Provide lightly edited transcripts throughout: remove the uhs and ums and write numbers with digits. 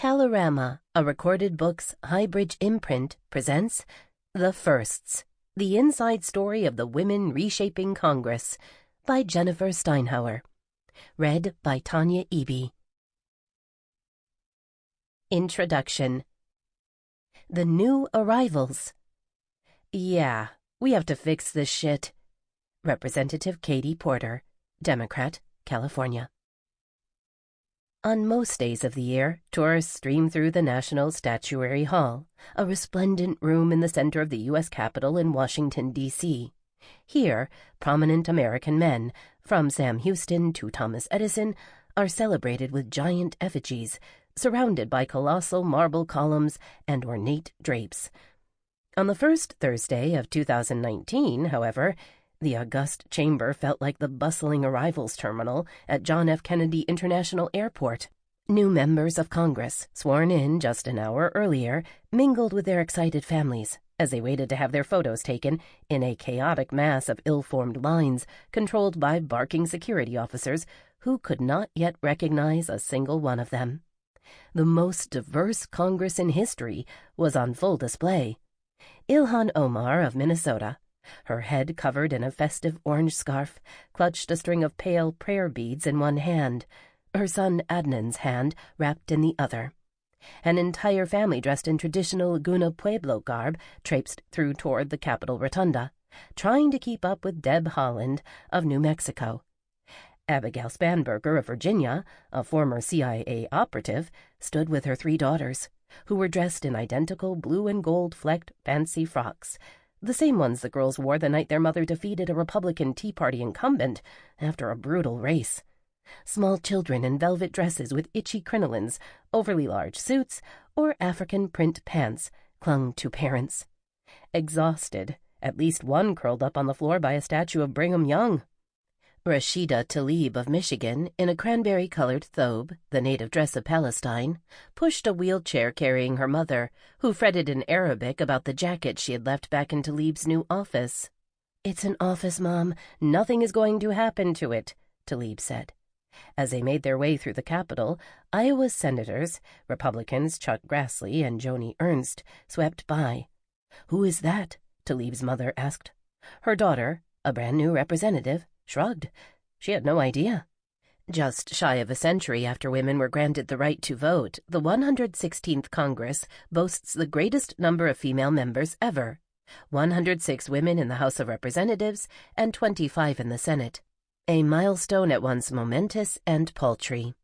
Kalorama, a recorded books Highbridge imprint, presents The Firsts, the inside story of the Women Reshaping Congress, by Jennifer Steinhauer. Read by Tanya Eby. Introduction. The new arrivals. Yeah, we have to fix this shit. Representative Katie Porter, Democrat, California. On most days of the year, tourists stream through the National Statuary Hall, a resplendent room in the center of the U.S. Capitol in Washington, D.C. Here, prominent American men, from Sam Houston to Thomas Edison, are celebrated with giant effigies, surrounded by colossal marble columns and ornate drapes. On the first Thursday of 2019, however, the august chamber felt like the bustling arrivals terminal at John F. Kennedy International Airport. New members of Congress, sworn in just an hour earlier, mingled with their excited families as they waited to have their photos taken in a chaotic mass of ill-formed lines controlled by barking security officers who could not yet recognize a single one of them. The most diverse Congress in history was on full display. Ilhan Omar of Minnesota, her head covered in a festive orange scarf, clutched a string of pale prayer beads in one hand, her son Adnan's hand wrapped in the other. An entire family dressed in traditional Laguna Pueblo garb traipsed through toward the Capitol Rotunda, trying to keep up with Deb Haaland of New Mexico. Abigail Spanberger of Virginia, a former CIA operative, stood with her 3 daughters, who were dressed in identical blue and gold flecked fancy frocks, the same ones the girls wore the night their mother defeated a Republican Tea Party incumbent after a brutal race. Small children in velvet dresses with itchy crinolines, overly large suits, or African print pants clung to parents. Exhausted, at least one curled up on the floor by a statue of Brigham Young. Rashida Tlaib of Michigan, in a cranberry-colored thobe, the native dress of Palestine, pushed a wheelchair carrying her mother, who fretted in Arabic about the jacket she had left back in Tlaib's new office. "It's an office, Mom. Nothing is going to happen to it," Tlaib said. As they made their way through the Capitol, Iowa's senators, Republicans Chuck Grassley and Joni Ernst, swept by. "Who is that?" Tlaib's mother asked. Her daughter, a brand-new representative, shrugged. She had no idea. Just shy of a century after women were granted the right to vote, the 116th Congress boasts the greatest number of female members ever, 106 women in the House of Representatives and 25 in the Senate, a milestone at once momentous and paltry.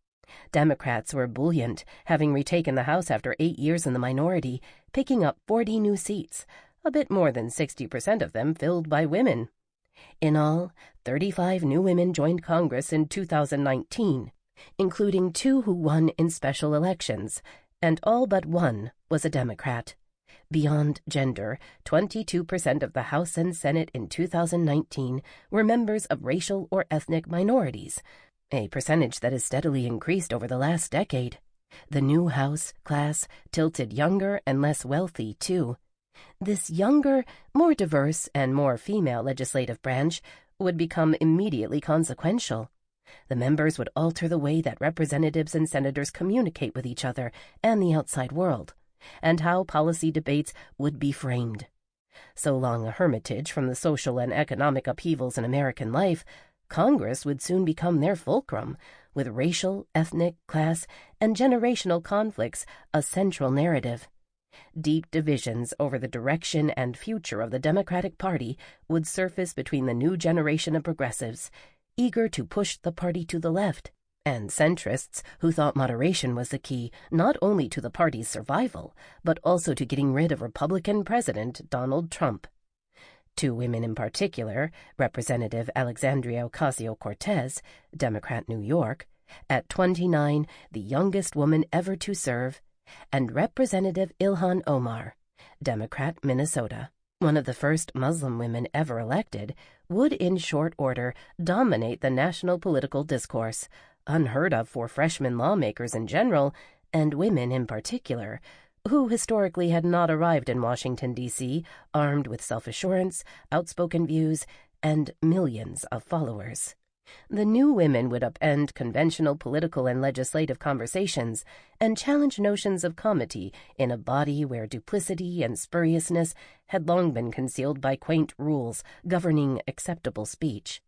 Democrats were buoyant, having retaken the House after 8 years in the minority, picking up 40 new seats, a bit more than 60% of them filled by women. In all, 35 new women joined Congress in 2019, including 2 who won in special elections, and all but one was a Democrat. Beyond gender, 22% of the House and Senate in 2019 were members of racial or ethnic minorities, a percentage that has steadily increased over the last decade. The new House class tilted younger and less wealthy, too. This younger, more diverse, and more female legislative branch would become immediately consequential. The members would alter the way that representatives and senators communicate with each other and the outside world, and how policy debates would be framed. So long a hermitage from the social and economic upheavals in American life, Congress would soon become their fulcrum, with racial, ethnic, class, and generational conflicts a central narrative. Deep divisions over the direction and future of the Democratic Party would surface between the new generation of progressives, eager to push the party to the left, and centrists who thought moderation was the key not only to the party's survival, but also to getting rid of Republican President Donald Trump. 2 women in particular, Representative Alexandria Ocasio-Cortez, Democrat New York, at 29, the youngest woman ever to serve, and Representative Ilhan Omar, Democrat Minnesota, one of the first Muslim women ever elected, would in short order dominate the national political discourse, unheard of for freshman lawmakers in general, and women in particular, who historically had not arrived in Washington, D.C., armed with self-assurance, outspoken views, and millions of followers. The new women would upend conventional political and legislative conversations and challenge notions of comity in a body where duplicity and spuriousness had long been concealed by quaint rules governing acceptable speech.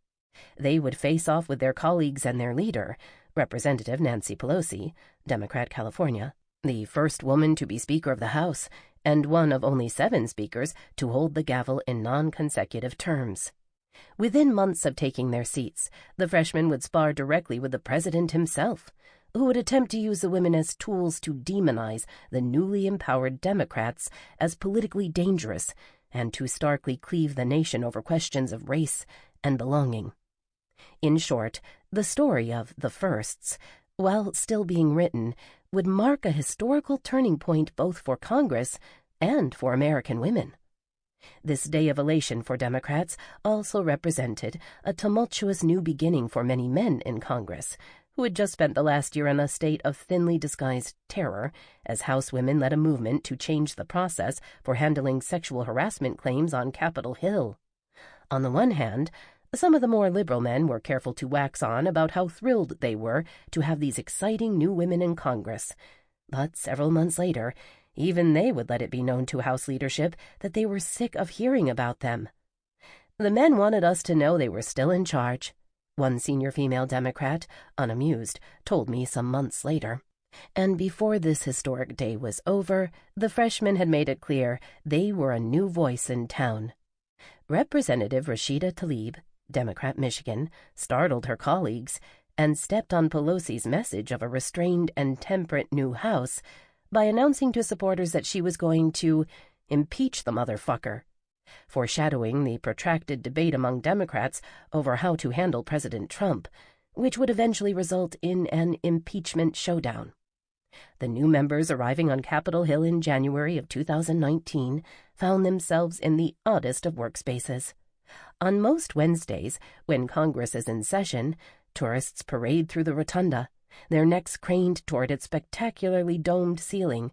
They would face off with their colleagues and their leader, Representative Nancy Pelosi, Democrat, California, the first woman to be Speaker of the House, and one of only 7 speakers to hold the gavel in non-consecutive terms. Within months of taking their seats, the freshmen would spar directly with the president himself, who would attempt to use the women as tools to demonize the newly empowered Democrats as politically dangerous and to starkly cleave the nation over questions of race and belonging. In short, the story of the firsts, while still being written, would mark a historical turning point both for Congress and for American women. This day of elation for Democrats also represented a tumultuous new beginning for many men in Congress, who had just spent the last year in a state of thinly disguised terror as House women led a movement to change the process for handling sexual harassment claims on Capitol Hill. On the one hand, some of the more liberal men were careful to wax on about how thrilled they were to have these exciting new women in Congress. But several months later, even they would let it be known to House leadership that they were sick of hearing about them. The men wanted us to know they were still in charge, one senior female Democrat, unamused, told me some months later. And before this historic day was over, the freshmen had made it clear they were a new voice in town. Representative Rashida Tlaib, Democrat Michigan, startled her colleagues and stepped on Pelosi's message of a restrained and temperate new House by announcing to supporters that she was going to impeach the motherfucker, foreshadowing the protracted debate among Democrats over how to handle President Trump, which would eventually result in an impeachment showdown. The new members arriving on Capitol Hill in January of 2019 found themselves in the oddest of workspaces. On most Wednesdays, when Congress is in session, tourists parade through the rotunda, their necks craned toward its spectacularly domed ceiling.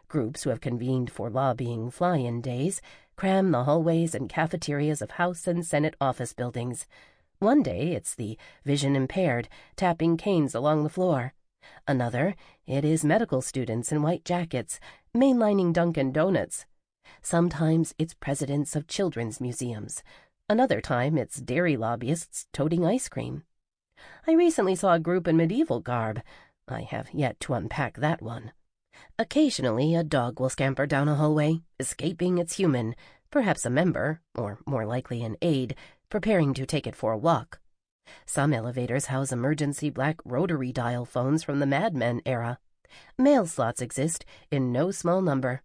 Groups who have convened for lobbying fly-in days cram the hallways and cafeterias of House and Senate office buildings. One day it's the vision-impaired tapping canes along the floor. Another, it is medical students in white jackets mainlining Dunkin' Donuts. Sometimes it's presidents of children's museums. Another time it's dairy lobbyists toting ice cream. I recently saw a group in medieval garb. I have yet to unpack that one. Occasionally a dog will scamper down a hallway, escaping its human, perhaps a member, or more likely an aide, preparing to take it for a walk. Some elevators house emergency black rotary dial phones from the Mad Men era. Mail slots exist in no small number.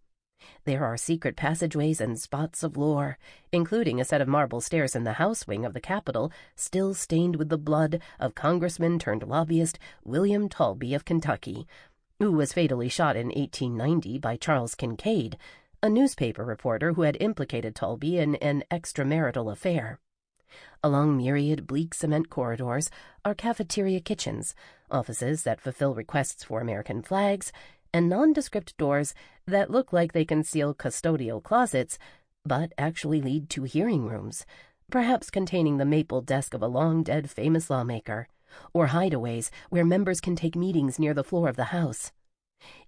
There are secret passageways and spots of lore, including a set of marble stairs in the House wing of the Capitol still stained with the blood of Congressman-turned-lobbyist William Talby of Kentucky, who was fatally shot in 1890 by Charles Kincaid, a newspaper reporter who had implicated Talby in an extramarital affair. Along myriad bleak cement corridors are cafeteria kitchens, offices that fulfill requests for American flags, and nondescript doors that look like they conceal custodial closets, but actually lead to hearing rooms, perhaps containing the maple desk of a long-dead famous lawmaker, or hideaways where members can take meetings near the floor of the House.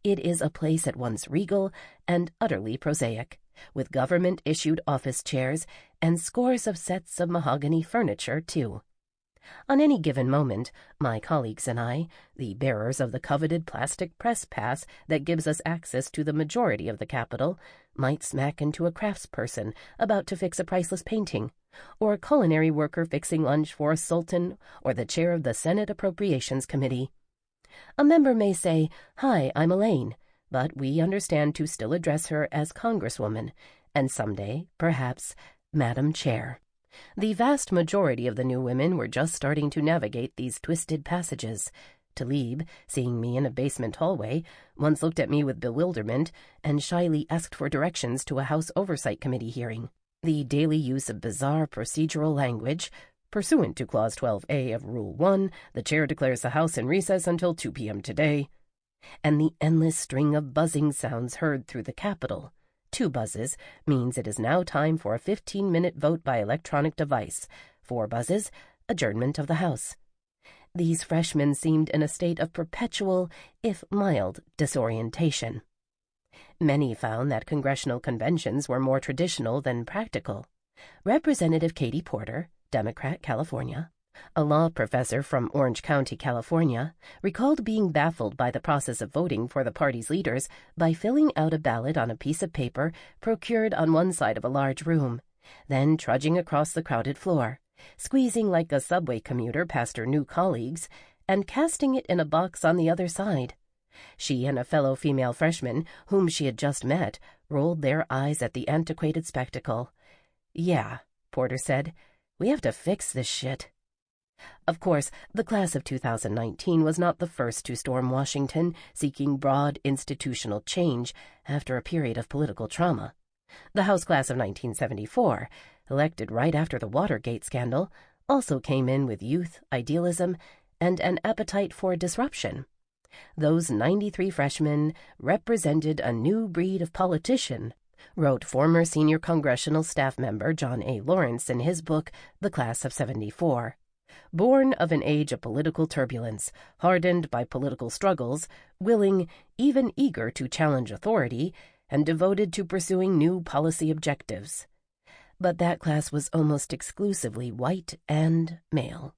It is a place at once regal and utterly prosaic, with government-issued office chairs and scores of sets of mahogany furniture, too. On any given moment, my colleagues and I, the bearers of the coveted plastic press pass that gives us access to the majority of the Capitol, might smack into a craftsperson about to fix a priceless painting, or a culinary worker fixing lunch for a sultan or the chair of the Senate Appropriations Committee. A member may say, "Hi, I'm Elaine," but we understand to still address her as Congresswoman, and someday, perhaps, Madam Chair. The vast majority of the new women were just starting to navigate these twisted passages. Tlaib, seeing me in a basement hallway, once looked at me with bewilderment and shyly asked for directions to a House Oversight Committee hearing. The daily use of bizarre procedural language. Pursuant to Clause 12A of Rule 1, the chair declares the House in recess until 2 p.m. today. And the endless string of buzzing sounds heard through the Capitol. 2 buzzes means it is now time for a 15-minute vote by electronic device. 4 buzzes, adjournment of the House. These freshmen seemed in a state of perpetual, if mild, disorientation. Many found that congressional conventions were more traditional than practical. Representative Katie Porter, Democrat, California, a law professor from Orange County, California, recalled being baffled by the process of voting for the party's leaders by filling out a ballot on a piece of paper procured on one side of a large room, then trudging across the crowded floor, squeezing like a subway commuter past her new colleagues, and casting it in a box on the other side. She and a fellow female freshman, whom she had just met, rolled their eyes at the antiquated spectacle. "Yeah," Porter said, "we have to fix this shit." Of course, the class of 2019 was not the first to storm Washington, seeking broad institutional change after a period of political trauma. The House class of 1974, elected right after the Watergate scandal, also came in with youth, idealism, and an appetite for disruption. Those 93 freshmen represented a new breed of politician, wrote former senior congressional staff member John A. Lawrence in his book, The Class of 74. Born of an age of political turbulence, hardened by political struggles, willing, even eager to challenge authority, and devoted to pursuing new policy objectives. But that class was almost exclusively white and male.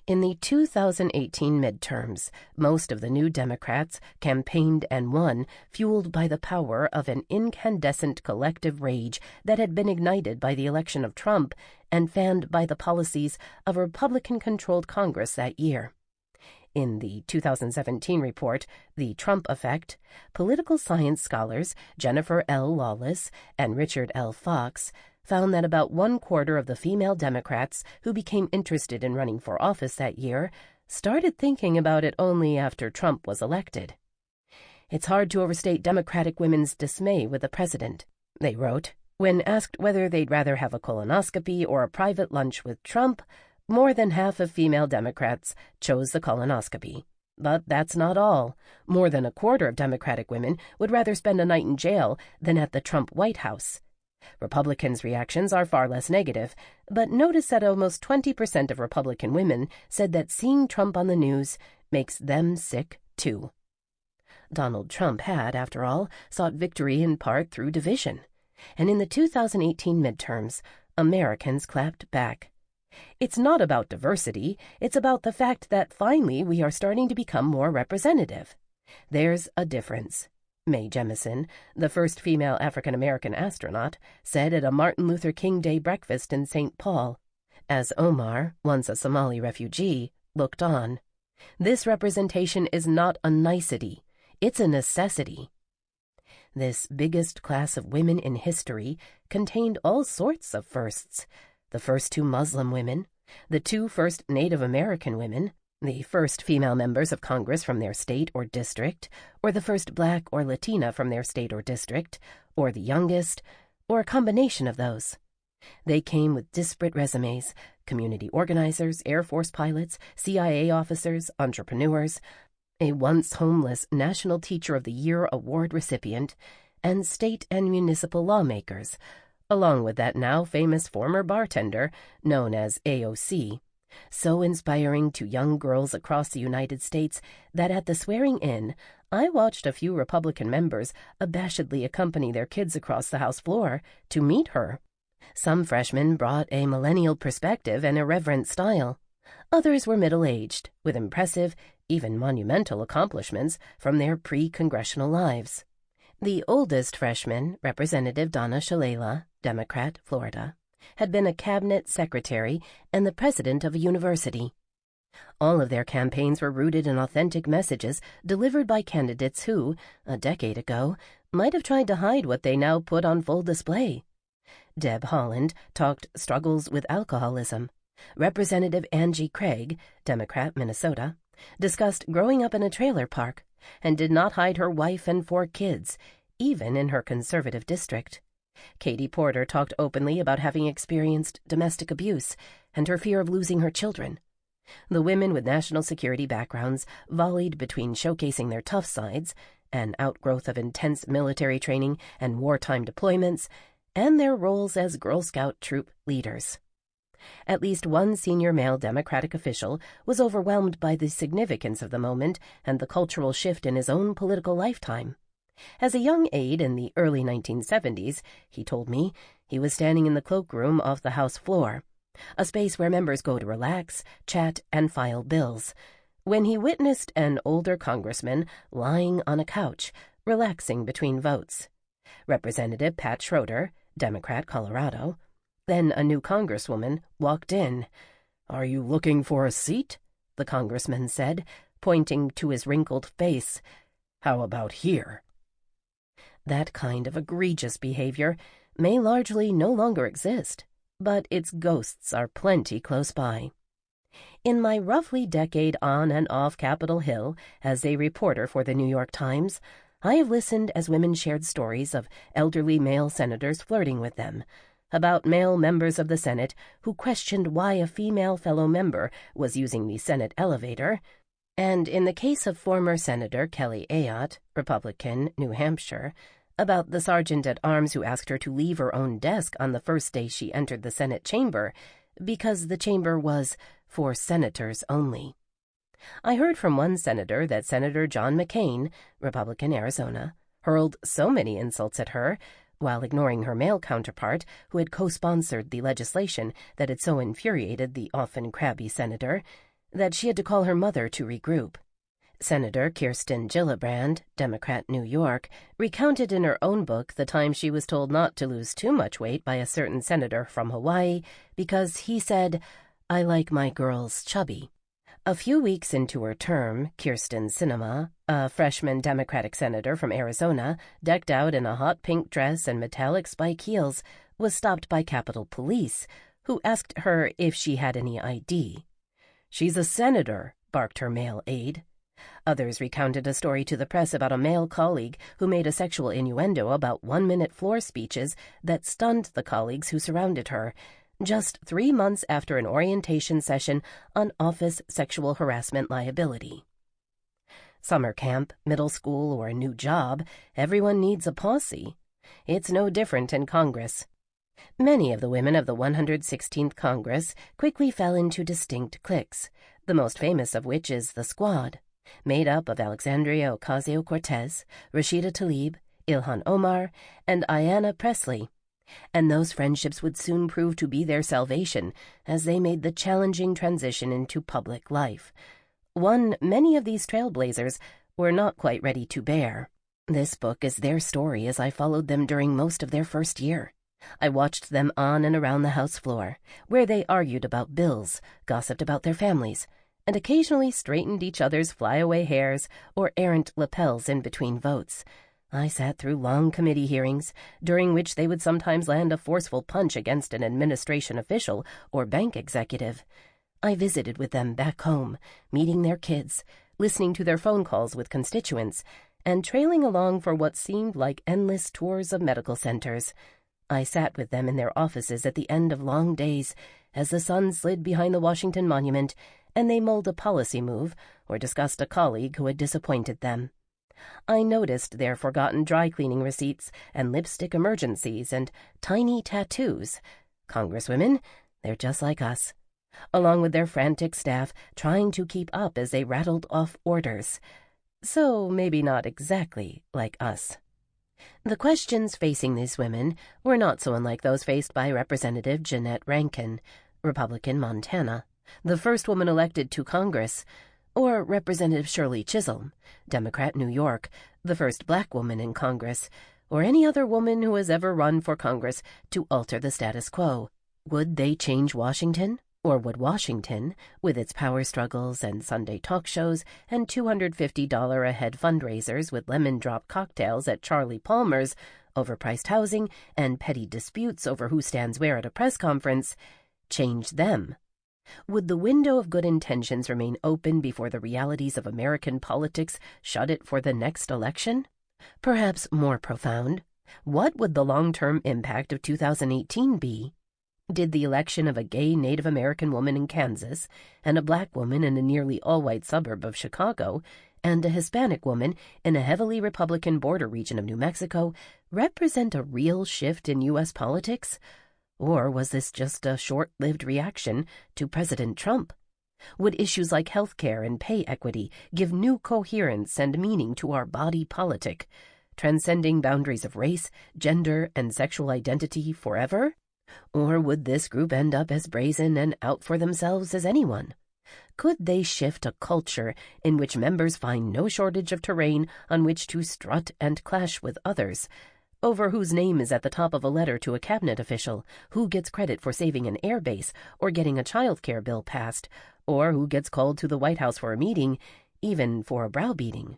In the 2018 midterms, most of the new Democrats campaigned and won, fueled by the power of an incandescent collective rage that had been ignited by the election of Trump and fanned by the policies of a Republican-controlled Congress that year. In the 2017 report, The Trump Effect, political science scholars Jennifer L. Lawless and Richard L. Fox found that about 1/4 of the female Democrats who became interested in running for office that year started thinking about it only after Trump was elected. "It's hard to overstate Democratic women's dismay with the president," they wrote. When asked whether they'd rather have a colonoscopy or a private lunch with Trump, more than half of female Democrats chose the colonoscopy. But that's not all. More than 1/4 of Democratic women would rather spend a night in jail than at the Trump White House. Republicans' reactions are far less negative, but notice that almost 20% of Republican women said that seeing Trump on the news makes them sick, too. Donald Trump had, after all, sought victory in part through division, and in the 2018 midterms, Americans clapped back. It's not about diversity, it's about the fact that finally we are starting to become more representative. There's a difference. Mae Jemison, the first female African-American astronaut, said at a Martin Luther King Day breakfast in St. Paul, as Omar, once a Somali refugee, looked on. "This representation is not a nicety, it's a necessity." This biggest class of women in history contained all sorts of firsts. The first 2 Muslim women, the 2 first Native American women, the first female members of Congress from their state or district, or the first Black or Latina from their state or district, or the youngest, or a combination of those. They came with disparate resumes: community organizers, Air Force pilots, CIA officers, entrepreneurs, a once homeless National Teacher of the Year award recipient, and state and municipal lawmakers, along with that now famous former bartender known as AOC. So inspiring to young girls across the United States that at the swearing-in, I watched a few Republican members abashedly accompany their kids across the House floor to meet her. Some freshmen brought a millennial perspective and irreverent style. Others were middle-aged, with impressive, even monumental accomplishments from their pre-congressional lives. The oldest freshman, Representative Donna Shalala, Democrat, Florida, had been a cabinet secretary and the president of a university. All of their campaigns were rooted in authentic messages delivered by candidates who, a decade ago, might have tried to hide what they now put on full display. Deb Haaland talked struggles with alcoholism. Representative Angie Craig, Democrat, Minnesota, discussed growing up in a trailer park and did not hide her wife and 4 kids, even in her conservative district. Katie Porter talked openly about having experienced domestic abuse and her fear of losing her children. The women with national security backgrounds volleyed between showcasing their tough sides, an outgrowth of intense military training and wartime deployments, and their roles as Girl Scout troop leaders. At least one senior male Democratic official was overwhelmed by the significance of the moment and the cultural shift in his own political lifetime. As a young aide in the early 1970s, he told me, he was standing in the cloakroom off the House floor, a space where members go to relax, chat, and file bills, when he witnessed an older congressman lying on a couch, relaxing between votes. Representative Pat Schroeder, Democrat, Colorado, then a new congresswoman, walked in. "Are you looking for a seat?" the congressman said, pointing to his wrinkled face. "How about here?" That kind of egregious behavior may largely no longer exist, but its ghosts are plenty close by. In my roughly decade on and off Capitol Hill as a reporter for the New York Times, I have listened as women shared stories of elderly male senators flirting with them, about male members of the Senate who questioned why a female fellow member was using the Senate elevator, and in the case of former Senator Kelly Ayotte, Republican, New Hampshire, about the sergeant-at-arms who asked her to leave her own desk on the first day she entered the Senate chamber because the chamber was for senators only. I heard from one senator that Senator John McCain, Republican, Arizona, hurled so many insults at her, while ignoring her male counterpart who had co-sponsored the legislation that had so infuriated the often crabby senator, that she had to call her mother to regroup. Senator Kirsten Gillibrand, Democrat, New York, recounted in her own book the time she was told not to lose too much weight by a certain senator from Hawaii because he said, "I like my girls chubby." A few weeks into her term, Kirsten Sinema, a freshman Democratic senator from Arizona, decked out in a hot pink dress and metallic spike heels, was stopped by Capitol Police, who asked her if she had any ID. "She's a senator," barked her male aide. Others recounted a story to the press about a male colleague who made a sexual innuendo about 1-minute floor speeches that stunned the colleagues who surrounded her, just 3 months after an orientation session on office sexual harassment liability. Summer camp, middle school, or a new job, everyone needs a posse. It's no different in Congress. Many of the women of the 116th Congress quickly fell into distinct cliques, the most famous of which is the Squad, made up of Alexandria Ocasio-Cortez, Rashida Tlaib, Ilhan Omar, and Ayanna Pressley. And those friendships would soon prove to be their salvation as they made the challenging transition into public life, one many of these trailblazers were not quite ready to bear. This book is their story as I followed them during most of their first year. I watched them on and around the House floor, where they argued about bills, gossiped about their families, and occasionally straightened each other's flyaway hairs or errant lapels in between votes. I sat through long committee hearings, during which they would sometimes land a forceful punch against an administration official or bank executive. I visited with them back home, meeting their kids, listening to their phone calls with constituents, and trailing along for what seemed like endless tours of medical centers. I sat with them in their offices at the end of long days, as the sun slid behind the Washington Monument, and they mulled a policy move or discussed a colleague who had disappointed them. I noticed their forgotten dry-cleaning receipts and lipstick emergencies and tiny tattoos. Congresswomen, they're just like us, along with their frantic staff trying to keep up as they rattled off orders. So maybe not exactly like us. The questions facing these women were not so unlike those faced by Representative Jeanette Rankin, Republican, Montana, the first woman elected to Congress, or Representative Shirley Chisholm, Democrat, New York, the first black woman in Congress, or any other woman who has ever run for Congress to alter the status quo. Would they change Washington? Or would Washington, with its power struggles and Sunday talk shows and $250 a head fundraisers with lemon drop cocktails at Charlie Palmer's, overpriced housing, and petty disputes over who stands where at a press conference, change them? Would the window of good intentions remain open before the realities of American politics shut it for the next election? Perhaps more profound, what would the long-term impact of 2018 be? Did the election of a gay Native American woman in Kansas, and a black woman in a nearly all-white suburb of Chicago, and a Hispanic woman in a heavily Republican border region of New Mexico represent a real shift in U.S. politics? Or was this just a short-lived reaction to President Trump? Would issues like health care and pay equity give new coherence and meaning to our body politic, transcending boundaries of race, gender, and sexual identity forever? Or would this group end up as brazen and out for themselves as anyone? Could they shift a culture in which members find no shortage of terrain on which to strut and clash with others, over whose name is at the top of a letter to a cabinet official, who gets credit for saving an airbase or getting a child care bill passed, or who gets called to the White House for a meeting, even for a browbeating?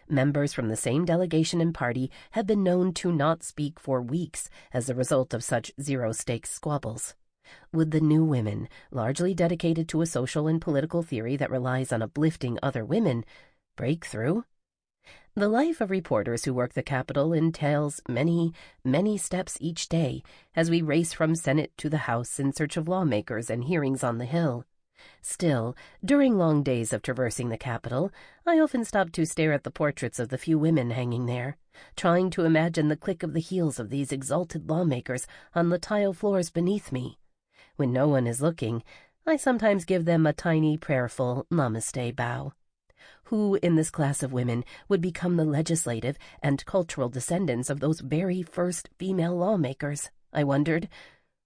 Members from the same delegation and party have been known to not speak for weeks as a result of such zero-stakes squabbles. Would the new women, largely dedicated to a social and political theory that relies on uplifting other women, break through? The life of reporters who work the Capitol entails many, many steps each day as we race from Senate to the House in search of lawmakers and hearings on the Hill. Still, during long days of traversing the Capitol, I often stop to stare at the portraits of the few women hanging there, trying to imagine the click of the heels of these exalted lawmakers on the tile floors beneath me. When no one is looking, I sometimes give them a tiny, prayerful namaste bow. Who in this class of women would become the legislative and cultural descendants of those very first female lawmakers, I wondered?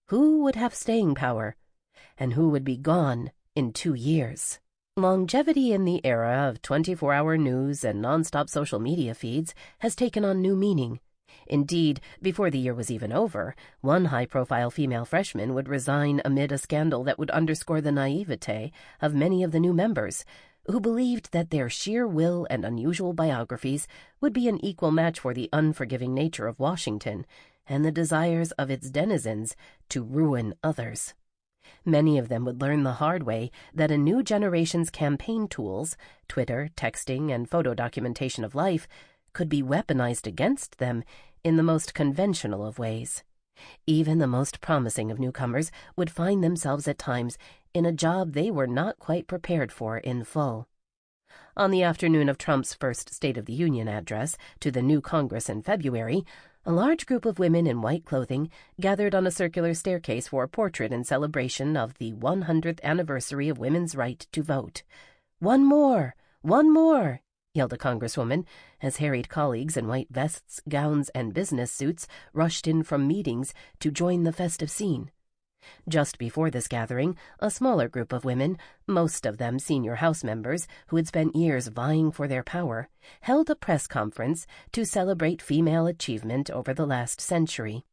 Who would have staying power? And who would be gone in 2 years? Longevity in the era of 24-hour news and nonstop social media feeds has taken on new meaning. Indeed, before the year was even over, one high-profile female freshman would resign amid a scandal that would underscore the naivete of many of the new members, who believed that their sheer will and unusual biographies would be an equal match for the unforgiving nature of Washington and the desires of its denizens to ruin others. Many of them would learn the hard way that a new generation's campaign tools, Twitter, texting, and photo documentation of life, could be weaponized against them in the most conventional of ways. Even the most promising of newcomers would find themselves at times in a job they were not quite prepared for in full. On the afternoon of Trump's first State of the Union address to the new Congress in February, a large group of women in white clothing gathered on a circular staircase for a portrait in celebration of the 100th anniversary of women's right to vote. "One more! One more!" yelled a congresswoman, as harried colleagues in white vests, gowns, and business suits rushed in from meetings to join the festive scene. Just before this gathering, a smaller group of women, most of them senior House members who had spent years vying for their power, held a press conference to celebrate female achievement over the last century.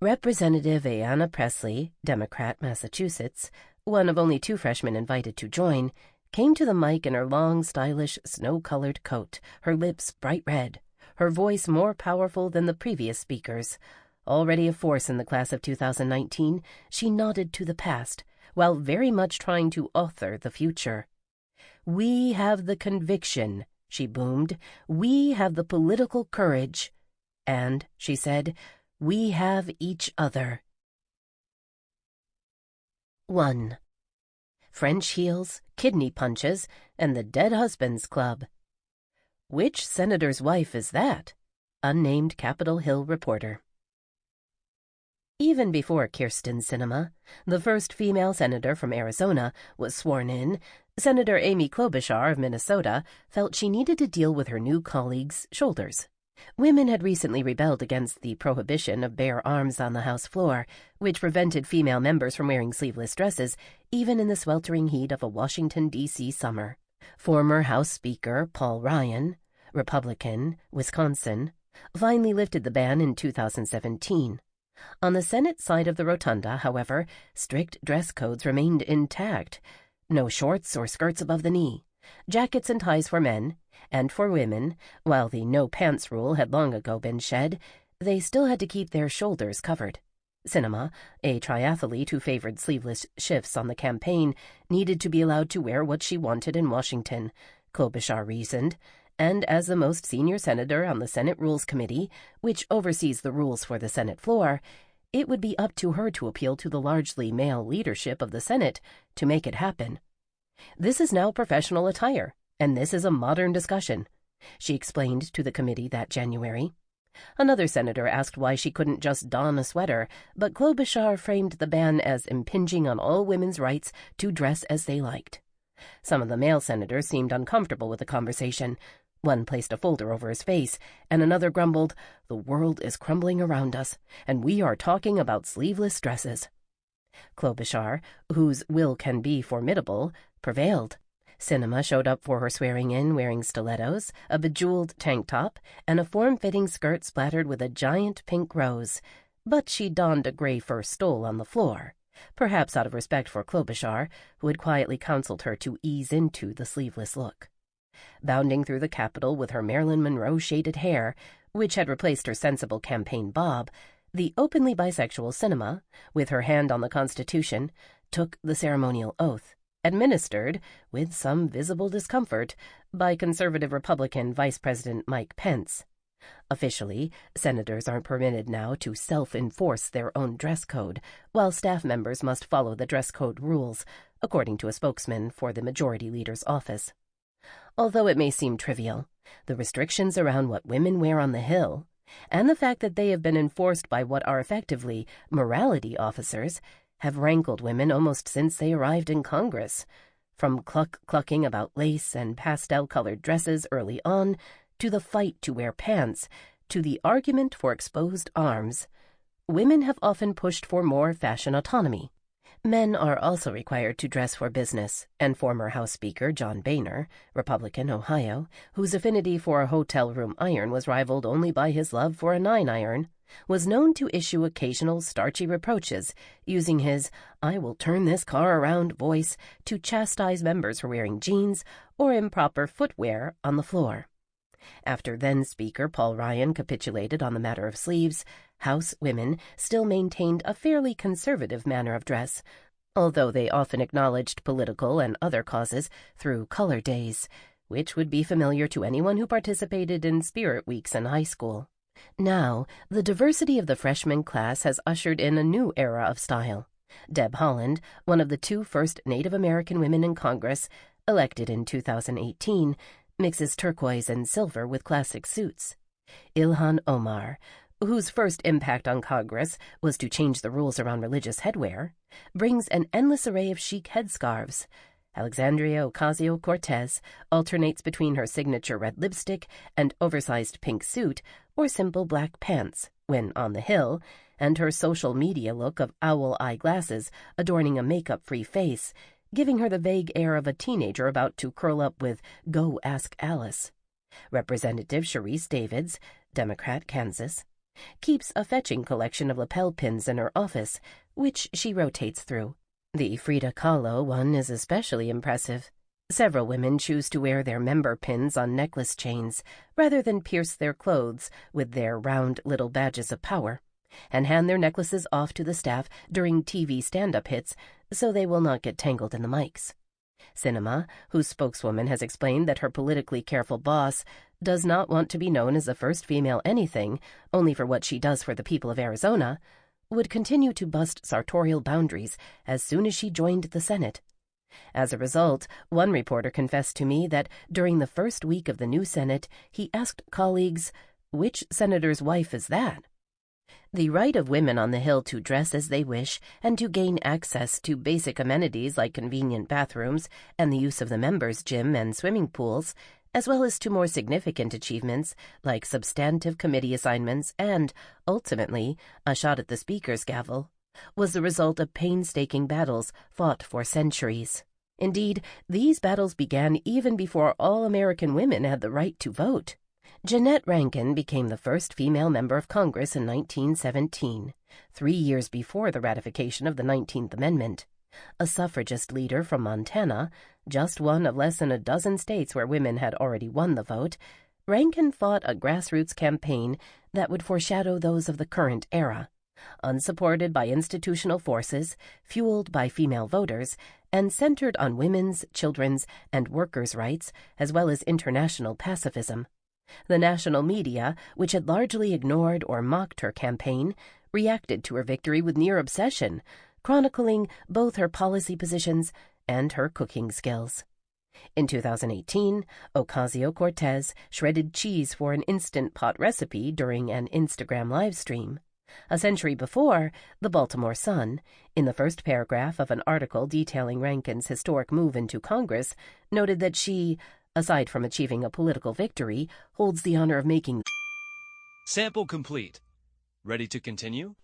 Representative Ayanna Pressley, Democrat, Massachusetts, one of only 2 freshmen invited to join, came to the mic in her long, stylish, snow-colored coat, her lips bright red, her voice more powerful than the previous speakers. Already a force in the class of 2019, she nodded to the past, while very much trying to author the future. "We have the conviction," she boomed. "We have the political courage. And," she said, "we have each other." 1. French heels, kidney punches, and the Dead Husbands Club. Which senator's wife is that? Unnamed Capitol Hill reporter. Even before Kyrsten Sinema, the first female senator from Arizona, was sworn in, Senator Amy Klobuchar of Minnesota felt she needed to deal with her new colleagues' shoulders. Women had recently rebelled against the prohibition of bare arms on the House floor, which prevented female members from wearing sleeveless dresses, even in the sweltering heat of a Washington, D.C. summer. Former House Speaker Paul Ryan, Republican, Wisconsin, finally lifted the ban in 2017. On the Senate side of the rotunda, however, strict dress codes remained intact. No shorts or skirts above the knee, jackets and ties for men, and for women, while the no-pants rule had long ago been shed, they still had to keep their shoulders covered. Sinema, a triathlete who favored sleeveless shifts on the campaign, needed to be allowed to wear what she wanted in Washington, Klobuchar reasoned, and as the most senior senator on the Senate Rules Committee, which oversees the rules for the Senate floor, it would be up to her to appeal to the largely male leadership of the Senate to make it happen. "This is now professional attire, and this is a modern discussion," she explained to the committee that January. Another senator asked why she couldn't just don a sweater, but Klobuchar framed the ban as impinging on all women's rights to dress as they liked. Some of the male senators seemed uncomfortable with the conversation. One placed a folder over his face, and another grumbled, "The world is crumbling around us, and we are talking about sleeveless dresses." Klobuchar, whose will can be formidable, prevailed. Sinema showed up for her swearing-in wearing stilettos, a bejeweled tank top, and a form-fitting skirt splattered with a giant pink rose, but she donned a gray fur stole on the floor, perhaps out of respect for Klobuchar, who had quietly counseled her to ease into the sleeveless look. Bounding through the Capitol with her Marilyn Monroe-shaded hair, which had replaced her sensible campaign bob, the openly bisexual Sinema, with her hand on the Constitution, took the ceremonial oath, administered, with some visible discomfort, by conservative Republican Vice President Mike Pence. Officially, senators aren't permitted now to self-enforce their own dress code, while staff members must follow the dress code rules, according to a spokesman for the Majority Leader's office. Although it may seem trivial, the restrictions around what women wear on the Hill, and the fact that they have been enforced by what are effectively morality officers, have rankled women almost since they arrived in Congress. From clucking about lace and pastel-colored dresses early on, to the fight to wear pants, to the argument for exposed arms, women have often pushed for more fashion autonomy. Men are also required to dress for business, and former House Speaker John Boehner, Republican, Ohio, whose affinity for a hotel room iron was rivaled only by his love for a 9-iron, was known to issue occasional starchy reproaches, using his "I will turn this car around" voice to chastise members for wearing jeans or improper footwear on the floor. After then-Speaker Paul Ryan capitulated on the matter of sleeves, House women still maintained a fairly conservative manner of dress, although they often acknowledged political and other causes through color days, which would be familiar to anyone who participated in spirit weeks in high school. Now, the diversity of the freshman class has ushered in a new era of style. Deb Haaland, one of the two first Native American women in Congress, elected in 2018, mixes turquoise and silver with classic suits. Ilhan Omar, whose first impact on Congress was to change the rules around religious headwear, brings an endless array of chic headscarves. Alexandria Ocasio-Cortez alternates between her signature red lipstick and oversized pink suit or simple black pants when on the Hill, and her social media look of owl eye glasses adorning a makeup-free face, giving her the vague air of a teenager about to curl up with "Go Ask Alice." Representative Sharice Davids, Democrat, Kansas, keeps a fetching collection of lapel pins in her office, which she rotates through. The Frida Kahlo one is especially impressive. Several women choose to wear their member pins on necklace chains, rather than pierce their clothes with their round little badges of power, and hand their necklaces off to the staff during TV stand-up hits so they will not get tangled in the mics. Sinema, whose spokeswoman has explained that her politically careful boss does not want to be known as the first female anything, only for what she does for the people of Arizona, would continue to bust sartorial boundaries as soon as she joined the Senate. As a result, one reporter confessed to me that during the first week of the new Senate, he asked colleagues, "Which senator's wife is that?" The right of women on the Hill to dress as they wish and to gain access to basic amenities like convenient bathrooms and the use of the members' gym and swimming pools, as well as to more significant achievements like substantive committee assignments and, ultimately, a shot at the Speaker's gavel, was the result of painstaking battles fought for centuries. Indeed, these battles began even before all American women had the right to vote. Jeannette Rankin became the first female member of Congress in 1917, 3 years before the ratification of the 19th Amendment. A suffragist leader from Montana, just one of less than a dozen states where women had already won the vote, Rankin fought a grassroots campaign that would foreshadow those of the current era, unsupported by institutional forces, fueled by female voters, and centered on women's, children's, and workers' rights, as well as international pacifism. The national media, which had largely ignored or mocked her campaign, reacted to her victory with near obsession, chronicling both her policy positions and her cooking skills. In 2018, Ocasio-Cortez shredded cheese for an Instant Pot recipe during an Instagram live stream. A century before, the Baltimore Sun, in the first paragraph of an article detailing Rankin's historic move into Congress, noted that she, aside from achieving a political victory, holds the honor of making... Sample complete. Ready to continue?